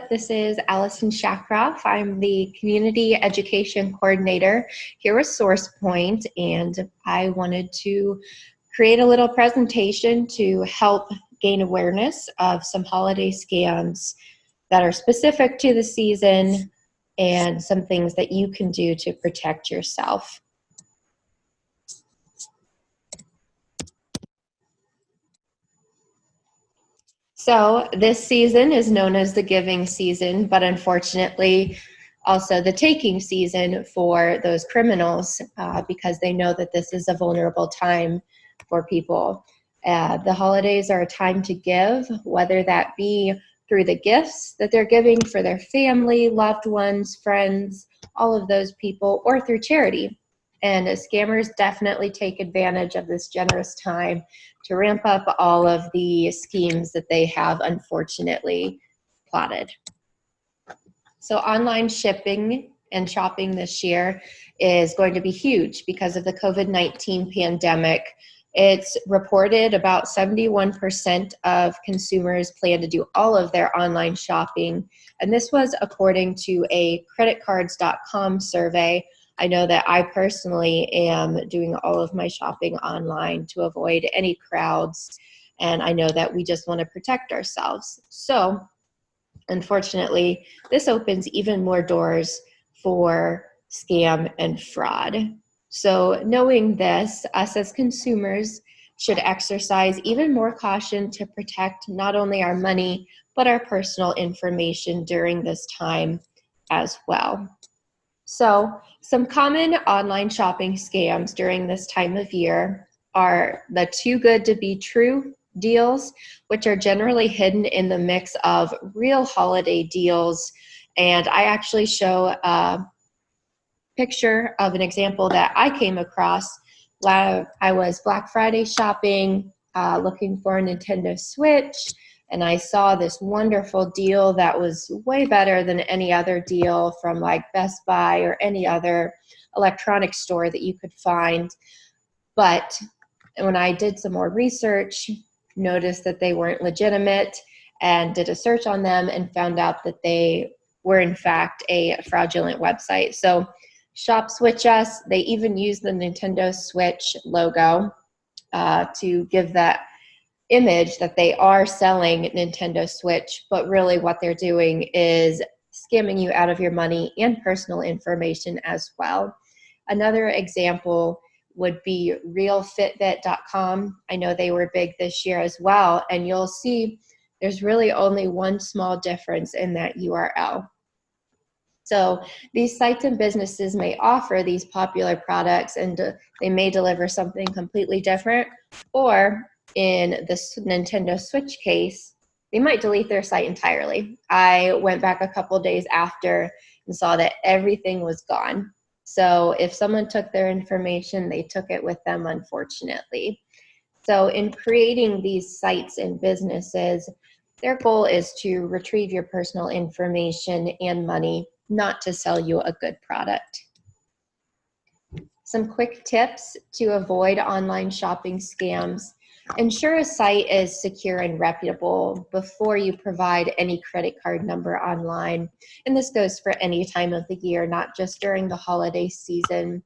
this is Allison Chakroff. I'm the Community Education Coordinator here with SourcePoint, and I wanted to create a little presentation to help gain awareness of some holiday scams that are specific to the season and some things that you can do to protect yourself. So this season is known as the giving season, but unfortunately also the taking season for those criminals because they know that this is a vulnerable time for people. The holidays are a time to give, whether that be through the gifts that they're giving for their family, loved ones, friends, all of those people, or through charity. And scammers definitely take advantage of this generous time to ramp up all of the schemes that they have unfortunately plotted. So online shipping and shopping this year is going to be huge because of the COVID-19 pandemic. It's reported about 71% of consumers plan to do all of their online shopping. And this was according to a creditcards.com survey. I know that I personally am doing all of my shopping online to avoid any crowds, and I know that we just want to protect ourselves. So, unfortunately, this opens even more doors for scam and fraud. So, knowing this, us as consumers should exercise even more caution to protect not only our money, but our personal information during this time as well. So, some common online shopping scams during this time of year are the too good to be true deals, which are generally hidden in the mix of real holiday deals. And I actually show a picture of an example that I came across. I was Black Friday shopping, looking for a Nintendo Switch, and I saw this wonderful deal that was way better than any other deal from like Best Buy or any other electronics store that you could find. But when I did some more research, noticed that they weren't legitimate and did a search on them and found out that they were in fact a fraudulent website. So Shop Switch Us, they even use the Nintendo Switch logo to give that image that they are selling Nintendo Switch, but really what they're doing is scamming you out of your money and personal information as well. Another example would be realfitbit.com. I know they were big this year as well, and you'll see there's really only one small difference in that URL. So these sites and businesses may offer these popular products and they may deliver something completely different, or in the Nintendo Switch case, they might delete their site entirely. I went back a couple days after and saw that everything was gone. So if someone took their information, they took it with them, unfortunately. So in creating these sites and businesses, their goal is to retrieve your personal information and money, not to sell you a good product. Some quick tips to avoid online shopping scams. Ensure a site is secure and reputable before you provide any credit card number online. And this goes for any time of the year, not just during the holiday season.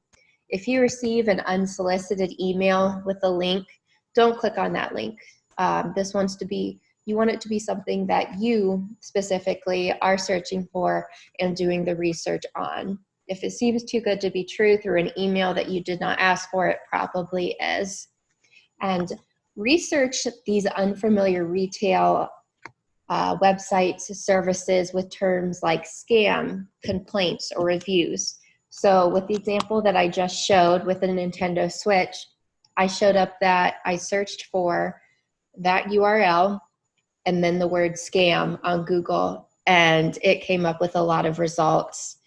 If you receive an unsolicited email with a link, don't click on that link. You want it to be something that you specifically are searching for and doing the research on. If it seems too good to be true through an email that you did not ask for, it probably is. And research these unfamiliar retail websites, services with terms like scam, complaints, or reviews. So with the example that I just showed with the Nintendo Switch, I showed up that I searched for that URL and then the word scam on Google, and it came up with a lot of results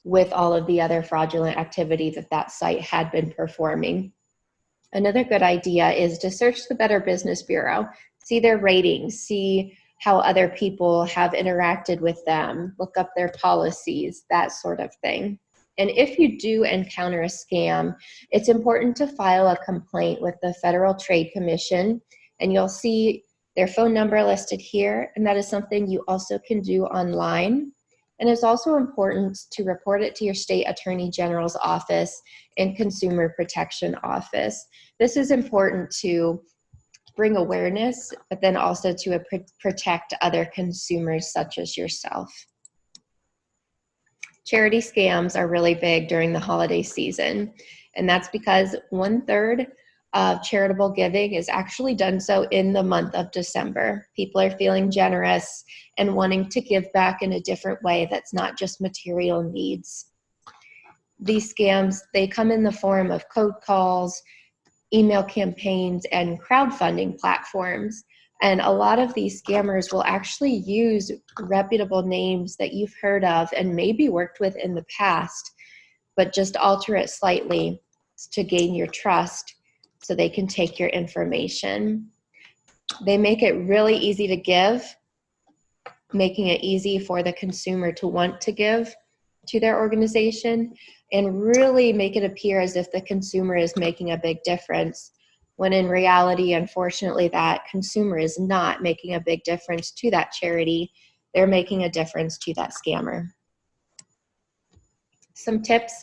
with all of the other fraudulent activity that site had been performing. Another good idea is to search the Better Business Bureau, see their ratings, see how other people have interacted with them, look up their policies, that sort of thing. And if you do encounter a scam, it's important to file a complaint with the Federal Trade Commission, and you'll see their phone number listed here, and that is something you also can do online. And it's also important to report it to your state attorney general's office and consumer protection office. This is important to bring awareness, but then also to protect other consumers such as yourself. Charity scams are really big during the holiday season, and that's because 1/3 of charitable giving is actually done so in the month of December. People are feeling generous and wanting to give back in a different way that's not just material needs. These scams, they come in the form of code calls, email campaigns, and crowdfunding platforms. And a lot of these scammers will actually use reputable names that you've heard of and maybe worked with in the past, but just alter it slightly to gain your trust so they can take your information. They make it really easy to give, making it easy for the consumer to want to give to their organization, and really make it appear as if the consumer is making a big difference, when in reality, unfortunately, that consumer is not making a big difference to that charity. They're making a difference to that scammer. Some tips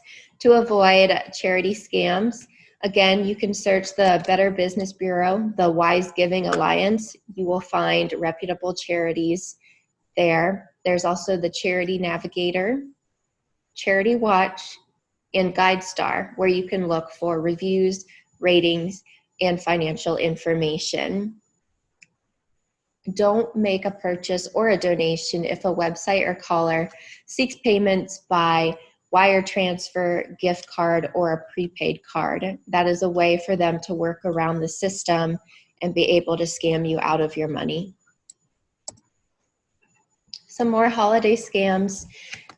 to avoid charity scams. Again, you can search the Better Business Bureau, the Wise Giving Alliance. You will find reputable charities there. There's also the Charity Navigator, Charity Watch, and GuideStar, where you can look for reviews, ratings, and financial information. Don't make a purchase or a donation if a website or caller seeks payments by wire transfer, gift card, or a prepaid card. That is a way for them to work around the system and be able to scam you out of your money. Some more holiday scams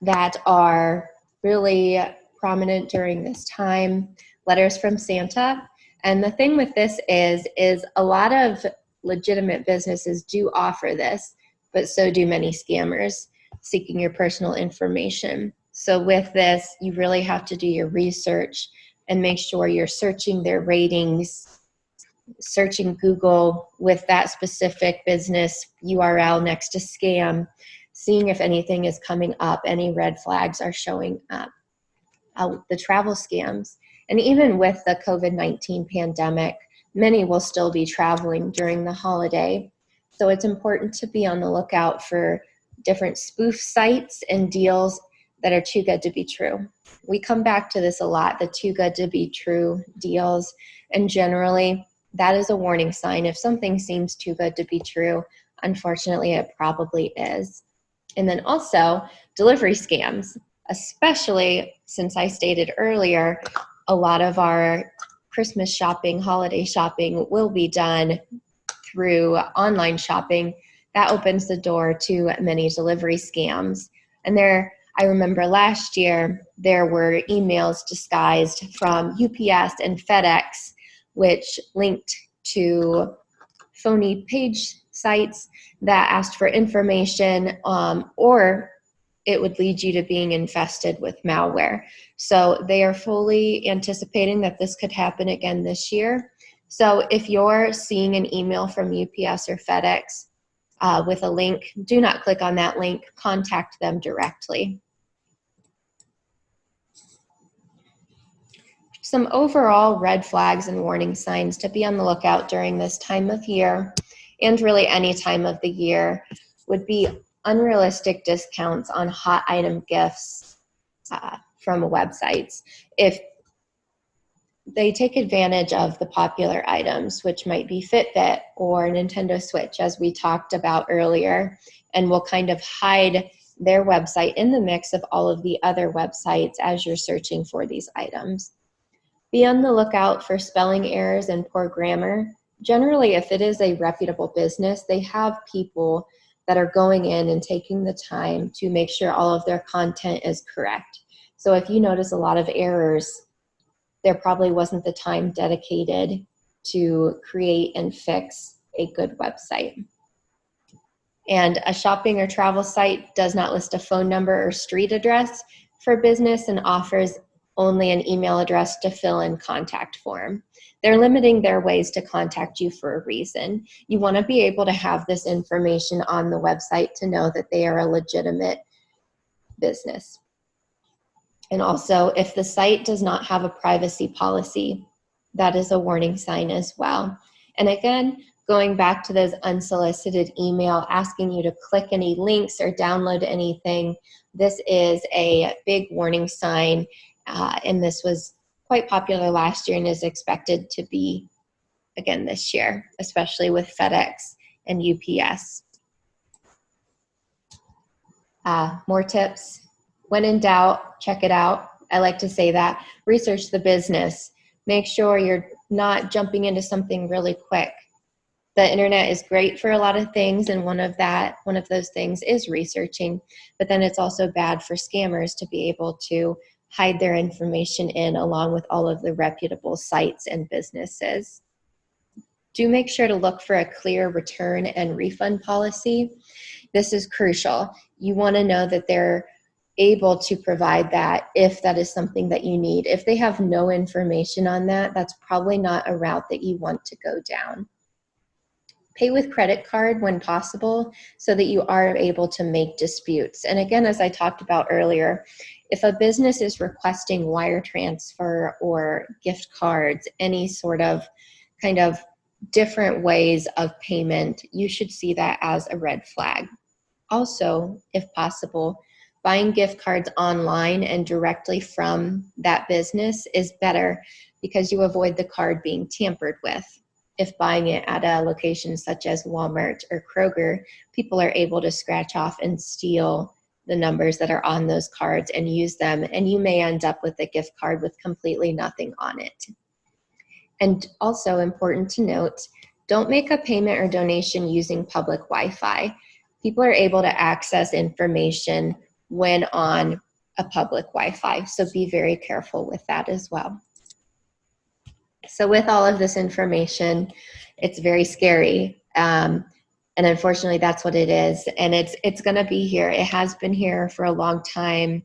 that are really prominent during this time: letters from Santa. And the thing with this is a lot of legitimate businesses do offer this, but so do many scammers seeking your personal information. So with this, you really have to do your research and make sure you're searching their ratings, searching Google with that specific business URL next to scam, seeing if anything is coming up, any red flags are showing up. The travel scams. And even with the COVID-19 pandemic, many will still be traveling during the holiday. So it's important to be on the lookout for different spoof sites and deals that are too good to be true. We come back to this a lot, the too good to be true deals. And generally, that is a warning sign. If something seems too good to be true, unfortunately, it probably is. And then also delivery scams, especially since I stated earlier, a lot of our Christmas shopping, holiday shopping will be done through online shopping. That opens the door to many delivery scams. And I remember last year, there were emails disguised from UPS and FedEx, which linked to phony page sites that asked for information, or it would lead you to being infested with malware. So they are fully anticipating that this could happen again this year. So if you're seeing an email from UPS or FedEx with a link, do not click on that link, contact them directly. Some overall red flags and warning signs to be on the lookout during this time of year, and really any time of the year, would be unrealistic discounts on hot item gifts from websites. If they take advantage of the popular items, which might be Fitbit or Nintendo Switch, as we talked about earlier, and will kind of hide their website in the mix of all of the other websites as you're searching for these items. Be on the lookout for spelling errors and poor grammar. Generally, if it is a reputable business, they have people that are going in and taking the time to make sure all of their content is correct. So if you notice a lot of errors, there probably wasn't the time dedicated to create and fix a good website. And a shopping or travel site does not list a phone number or street address for business and offers only an email address to fill in contact form. They're limiting their ways to contact you for a reason. You want to be able to have this information on the website to know that they are a legitimate business. And also, if the site does not have a privacy policy, that is a warning sign as well. And again, going back to those unsolicited email asking you to click any links or download anything, this is a big warning sign. And this was quite popular last year and is expected to be again this year, especially with FedEx and UPS. More tips. When in doubt, check it out. I like to say that. Research the business. Make sure you're not jumping into something really quick. The internet is great for a lot of things, and one of those things is researching, but then it's also bad for scammers to be able to hide their information in along with all of the reputable sites and businesses. Do make sure to look for a clear return and refund policy. This is crucial. You want to know that they're able to provide that if that is something that you need. If they have no information on that, that's probably not a route that you want to go down. Pay with credit card when possible so that you are able to make disputes. And again, as I talked about earlier, if a business is requesting wire transfer or gift cards, any sort of kind of different ways of payment, you should see that as a red flag. Also, if possible, buying gift cards online and directly from that business is better because you avoid the card being tampered with. If buying it at a location such as Walmart or Kroger, people are able to scratch off and steal the numbers that are on those cards and use them, and you may end up with a gift card with completely nothing on it. And also important to note, don't make a payment or donation using public Wi-Fi. People are able to access information when on a public Wi-Fi, so be very careful with that as well. So with all of this information, it's very scary. And unfortunately, that's what it is. And it's going to be here. It has been here for a long time,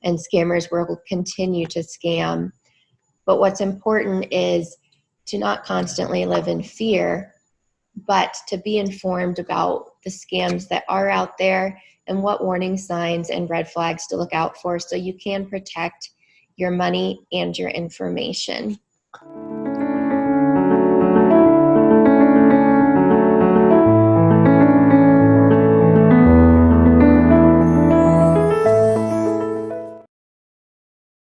and scammers will continue to scam. But what's important is to not constantly live in fear, but to be informed about the scams that are out there and what warning signs and red flags to look out for so you can protect your money and your information.